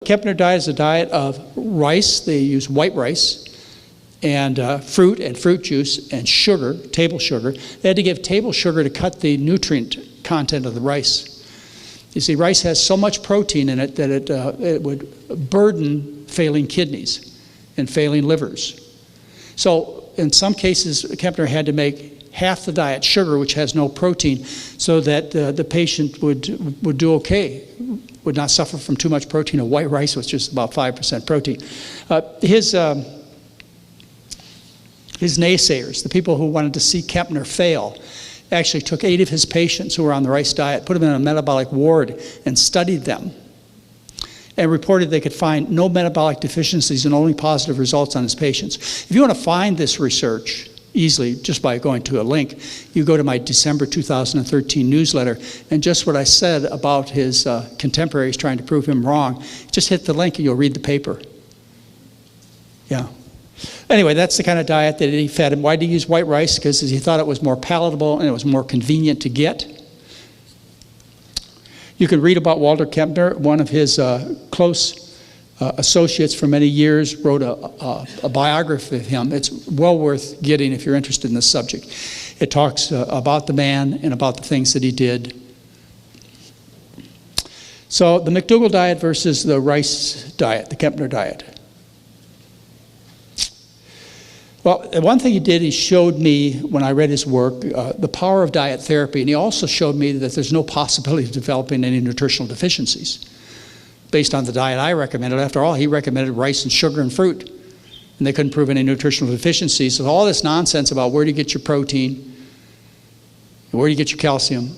Kempner diet is a diet of rice. They use white rice and fruit and fruit juice and sugar, table sugar. They had to give table sugar to cut the nutrient content of the rice. You see, rice has so much protein in it that it would burden failing kidneys and failing livers. So in some cases, Kempner had to make half the diet sugar, which has no protein, so that the patient would do okay, would not suffer from too much protein. A white rice was just about 5% protein. His naysayers, the people who wanted to see Kempner fail, actually took 8 of his patients who were on the rice diet, put them in a metabolic ward, and studied them, and reported they could find no metabolic deficiencies and only positive results on his patients. If you want to find this research easily, just by going to a link, you go to my December 2013 newsletter, and just what I said about his contemporaries trying to prove him wrong, just hit the link and you'll read the paper. Yeah. Anyway, that's the kind of diet that he fed him. Why did he use white rice? Because he thought it was more palatable and it was more convenient to get. You can read about Walter Kempner. One of his close associates for many years wrote a biography of him. It's well worth getting if you're interested in this subject. It talks about the man and about the things that he did. So the McDougall diet versus the rice diet, the Kempner diet. Well, one thing he did, he showed me, when I read his work, the power of diet therapy, and he also showed me that there's no possibility of developing any nutritional deficiencies based on the diet I recommended. After all, he recommended rice and sugar and fruit, and they couldn't prove any nutritional deficiencies. So all this nonsense about where do you get your protein, where do you get your calcium,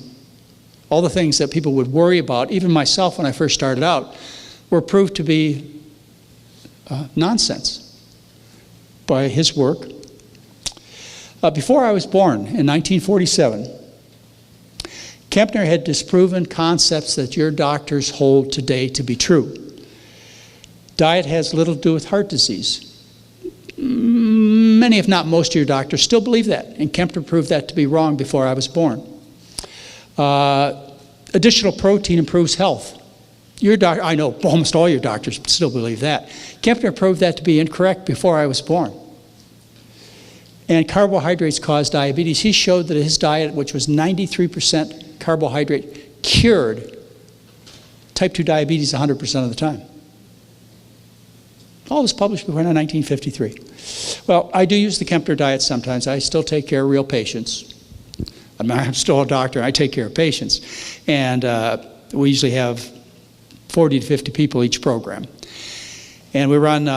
all the things that people would worry about, even myself when I first started out, were proved to be nonsense by his work. Before I was born, in 1947, Kempner had disproven concepts that your doctors hold today to be true. Diet has little to do with heart disease. Many, if not most of your doctors still believe that, and Kempner proved that to be wrong before I was born. Additional protein improves health. I know almost all your doctors still believe that. Kempner proved that to be incorrect before I was born. And carbohydrates cause diabetes. He showed that his diet, which was 93% carbohydrate, cured type 2 diabetes 100% of the time. All this published before 1953. Well, I do use the Kempner diet sometimes. I still take care of real patients. I'm still a doctor. I take care of patients. And we usually have 40 to 50 people each program. And we run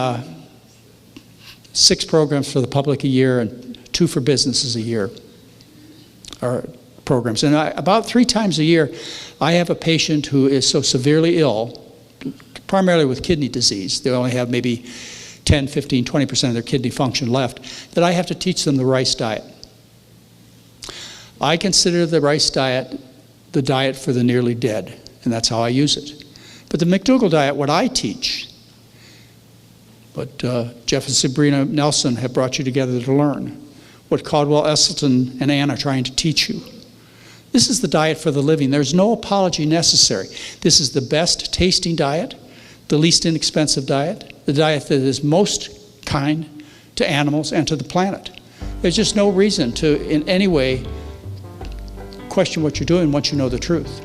6 programs for the public a year and 2 for businesses a year, our programs. And about 3 times a year, I have a patient who is so severely ill, primarily with kidney disease. They only have maybe 10, 15, 20% of their kidney function left, that I have to teach them the rice diet. I consider the rice diet the diet for the nearly dead, and that's how I use it. But the McDougall diet, what I teach, what Jeff and Sabrina Nelson have brought you together to learn, what Caldwell Esselstyn and Ann are trying to teach you. This is the diet for the living. There's no apology necessary. This is the best tasting diet, the least inexpensive diet, the diet that is most kind to animals and to the planet. There's just no reason to, in any way, question what you're doing once you know the truth.